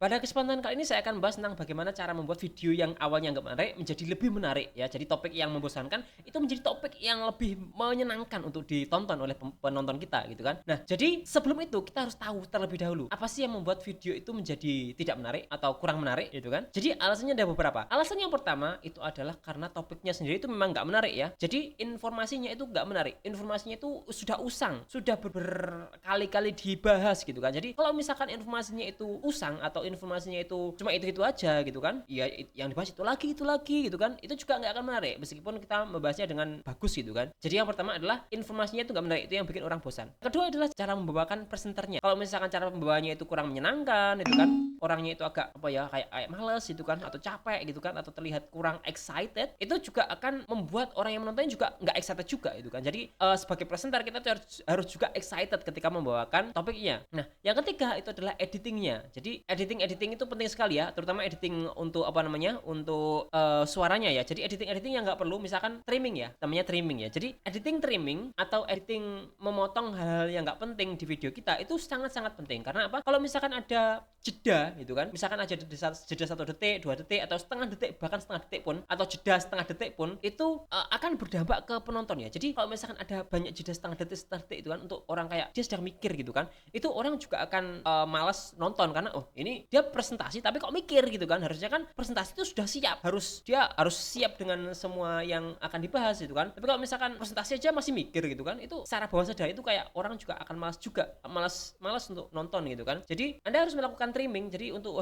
Pada kesempatan kali ini saya akan bahas tentang bagaimana cara membuat video yang awalnya nggak menarik menjadi lebih menarik ya. Jadi topik yang membosankan itu menjadi topik yang lebih menyenangkan untuk ditonton oleh penonton kita gitu kan. Nah, jadi sebelum itu kita harus tahu terlebih dahulu apa sih yang membuat video itu menjadi tidak menarik atau kurang menarik gitu kan. Jadi alasannya ada beberapa. Alasan yang pertama itu adalah karena topiknya sendiri itu memang nggak menarik ya. Jadi informasinya itu nggak menarik. Informasinya itu sudah usang, sudah berkali-kali dibahas gitu kan. Jadi kalau misalkan informasinya itu usang atau informasinya itu cuma itu aja gitu kan, ya yang dibahas itu lagi gitu kan, itu juga nggak akan menarik meskipun kita membahasnya dengan bagus gitu kan. Jadi yang pertama adalah informasinya itu nggak menarik, itu yang bikin orang bosan. Kedua adalah cara membawakan presenternya. Kalau misalkan cara pembawanya itu kurang menyenangkan itu kan, orangnya itu agak apa ya, kayak males gitu kan, atau capek gitu kan, atau terlihat kurang excited, itu juga akan membuat orang yang menontonnya juga nggak excited juga gitu kan. Jadi sebagai presenter kita tuh harus juga excited ketika membawakan topiknya. Nah, yang ketiga itu adalah editingnya. Jadi editing itu penting sekali ya, terutama editing untuk apa namanya, untuk suaranya ya. Jadi editing yang nggak perlu, misalkan trimming ya, namanya trimming ya. Jadi trimming atau editing memotong hal-hal yang nggak penting di video kita itu sangat-sangat penting. Karena apa? Kalau misalkan ada jeda gitu kan, misalkan ada jeda 1 detik, 2 detik, atau setengah detik, bahkan setengah detik pun, atau jeda setengah detik pun, itu akan berdampak ke penonton ya. Jadi kalau misalkan ada banyak jeda setengah detik itu kan, untuk orang kayak dia sedang mikir gitu kan, itu orang juga akan malas nonton, karena oh ini dia presentasi tapi kok mikir gitu kan. Harusnya kan presentasi itu sudah siap, dia harus siap dengan semua yang akan dibahas gitu kan. Tapi kalau misalkan presentasi aja masih mikir gitu kan, itu secara bawah sadar itu kayak orang juga akan malas untuk nonton gitu kan. Jadi Anda harus melakukan trimming. Jadi untuk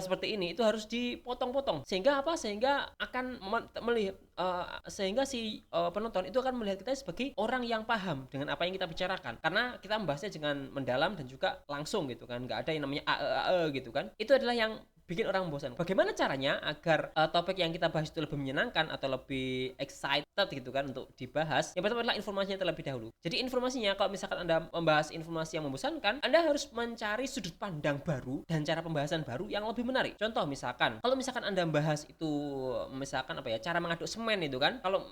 seperti ini itu harus dipotong-potong, sehingga apa, sehingga akan melihat sehingga si penonton itu akan melihat kita sebagai orang yang paham dengan apa yang kita bicarakan, karena kita membahasnya dengan mendalam dan juga langsung gitu kan, nggak ada yang namanya gitu kan. Itu adalah yang bikin orang bosan. Bagaimana caranya agar topik yang kita bahas itu lebih menyenangkan atau lebih excited gitu kan untuk dibahas? Yang pertama adalah informasinya terlebih dahulu. Jadi informasinya, kalau misalkan Anda membahas informasi yang membosankan, Anda harus mencari sudut pandang baru dan cara pembahasan baru yang lebih menarik. Contoh misalkan, kalau misalkan Anda membahas itu misalkan apa ya, cara mengaduk semen itu kan, kalau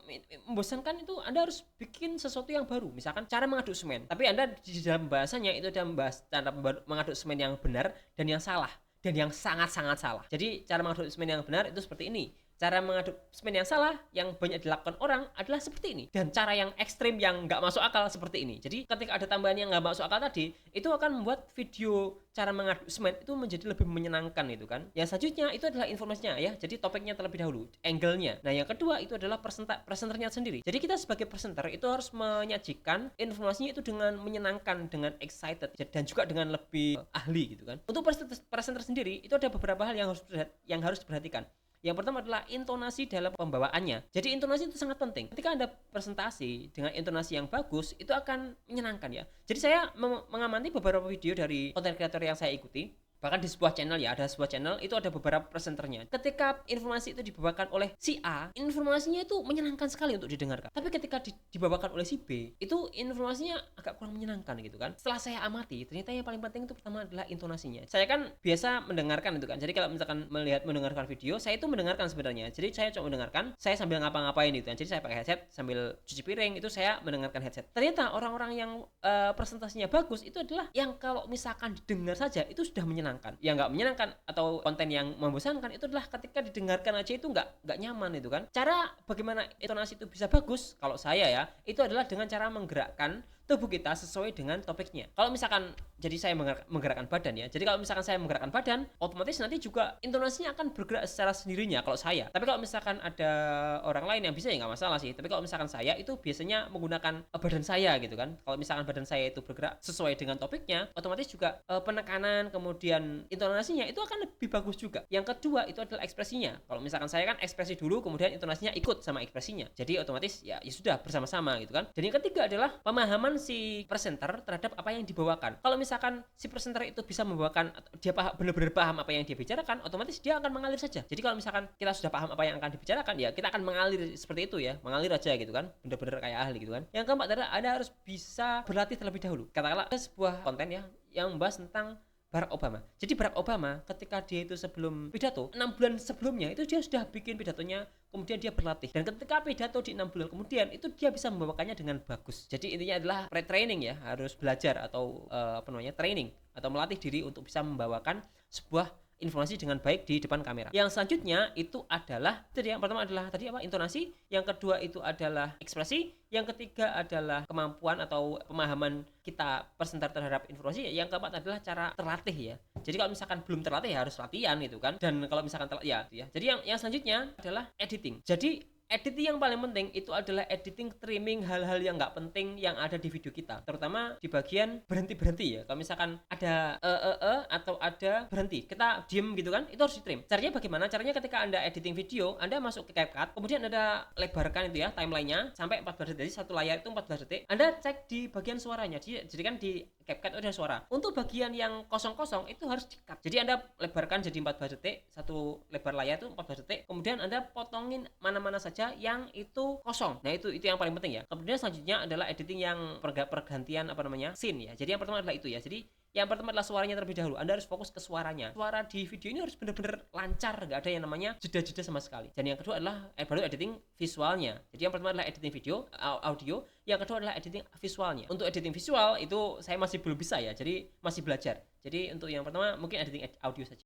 membosankan itu Anda harus bikin sesuatu yang baru. Misalkan cara mengaduk semen, tapi Anda di dalam bahasanya itu ada membahas cara mengaduk semen yang benar dan yang salah, dan yang sangat-sangat salah. Jadi cara mengaduk semen yang benar itu seperti ini. Cara mengaduk semen yang salah yang banyak dilakukan orang adalah seperti ini. Dan cara yang ekstrim yang nggak masuk akal seperti ini. Jadi ketika ada tambahan yang nggak masuk akal tadi, itu akan membuat video cara mengaduk semen itu menjadi lebih menyenangkan itu kan. Yang selanjutnya itu adalah informasinya ya. Jadi topiknya terlebih dahulu, angle-nya. Nah, yang kedua itu adalah presenternya sendiri. Jadi kita sebagai presenter itu harus menyajikan informasinya itu dengan menyenangkan, dengan excited, dan juga dengan lebih ahli gitu kan. Untuk presenter sendiri itu ada beberapa hal yang harus diperhatikan. Yang pertama adalah intonasi dalam pembawaannya. Jadi intonasi itu sangat penting. Ketika Anda presentasi dengan intonasi yang bagus, itu akan menyenangkan ya. Jadi saya mengamati beberapa video dari konten kreator yang saya ikuti. Bahkan di sebuah channel ya, ada sebuah channel itu ada beberapa presenternya. Ketika informasi itu dibawakan oleh si A, informasinya itu menyenangkan sekali untuk didengarkan. Tapi ketika dibawakan oleh si B, itu informasinya agak kurang menyenangkan gitu kan. Setelah saya amati, ternyata yang paling penting itu pertama adalah intonasinya. Saya kan biasa mendengarkan itu kan. Jadi kalau misalkan mendengarkan video, saya itu mendengarkan sebenarnya. Jadi saya coba mendengarkan, saya sambil ngapa-ngapain itu kan. Jadi saya pakai headset sambil cuci piring, itu saya mendengarkan headset. Ternyata orang-orang yang presentasinya bagus itu adalah yang kalau misalkan didengar saja itu sudah menyenangkan. Yang nggak menyenangkan atau konten yang membosankan itu adalah ketika didengarkan aja itu nggak nyaman itu kan. Cara bagaimana intonasi itu bisa bagus kalau saya ya, itu adalah dengan cara menggerakkan tubuh kita sesuai dengan topiknya. Kalau misalkan jadi saya menggerakkan badan ya. Jadi kalau misalkan saya menggerakkan badan, otomatis nanti juga intonasinya akan bergerak secara sendirinya kalau saya. Tapi kalau misalkan ada orang lain yang bisa ya nggak masalah sih. Tapi kalau misalkan saya itu biasanya menggunakan badan saya gitu kan. Kalau misalkan badan saya itu bergerak sesuai dengan topiknya, otomatis juga penekanan kemudian intonasinya itu akan lebih bagus juga. Yang kedua itu adalah ekspresinya. Kalau misalkan saya kan ekspresi dulu kemudian intonasinya ikut sama ekspresinya. Jadi otomatis ya sudah bersama-sama gitu kan. Dan yang ketiga adalah pemahaman si presenter terhadap apa yang dibawakan. Kalau misalkan si presenter itu bisa membawakan, dia benar-benar paham apa yang dia bicarakan, otomatis dia akan mengalir saja. Jadi kalau misalkan kita sudah paham apa yang akan dibicarakan, ya kita akan mengalir seperti itu ya, mengalir aja gitu kan, benar-benar kayak ahli gitu kan. Yang keempat adalah Anda harus bisa berlatih terlebih dahulu. Katakanlah ada sebuah konten ya yang membahas tentang Barack Obama. Jadi Barack Obama ketika dia itu sebelum pidato, 6 bulan sebelumnya itu dia sudah bikin pidatonya, kemudian dia berlatih. Dan ketika pidato di 6 bulan kemudian itu dia bisa membawakannya dengan bagus. Jadi intinya adalah pre-training ya, harus belajar atau training atau melatih diri untuk bisa membawakan sebuah informasi dengan baik di depan kamera. Yang selanjutnya itu adalah tadi yang pertama adalah tadi apa? Intonasi, yang kedua itu adalah ekspresi, yang ketiga adalah kemampuan atau pemahaman kita presenter terhadap informasi, yang keempat adalah cara terlatih ya. Jadi kalau misalkan belum terlatih ya harus latihan gitu kan. Dan kalau misalkan ya. Jadi yang selanjutnya adalah editing. Jadi editing yang paling penting itu adalah editing trimming hal-hal yang nggak penting yang ada di video kita, terutama di bagian berhenti-berhenti ya. Kalau misalkan ada atau ada berhenti, kita diem gitu kan, itu harus di trim. Caranya bagaimana? Caranya ketika Anda editing video, Anda masuk ke CapCut, kemudian Anda lebarkan itu ya timelinenya sampai 14 detik, jadi satu layar itu 14 detik. Anda cek di bagian suaranya, jadi kan di CapCut ada suara. Untuk bagian yang kosong-kosong itu harus di-cut. Jadi Anda lebarkan jadi 14 detik, satu lebar layar itu 14 detik. Kemudian Anda potongin mana-mana saja yang itu kosong. Nah, itu yang paling penting ya. Kemudian selanjutnya adalah editing yang pergantian scene ya. Jadi yang pertama adalah itu ya. Jadi yang pertama adalah suaranya terlebih dahulu. Anda harus fokus ke suaranya. Suara di video ini harus benar-benar lancar, nggak ada yang namanya jeda-jeda sama sekali. Dan yang kedua adalah baru editing visualnya. Jadi yang pertama adalah editing video, audio. Yang kedua adalah editing visualnya. Untuk editing visual itu saya masih belum bisa ya. Jadi masih belajar. Jadi untuk yang pertama mungkin editing audio saja.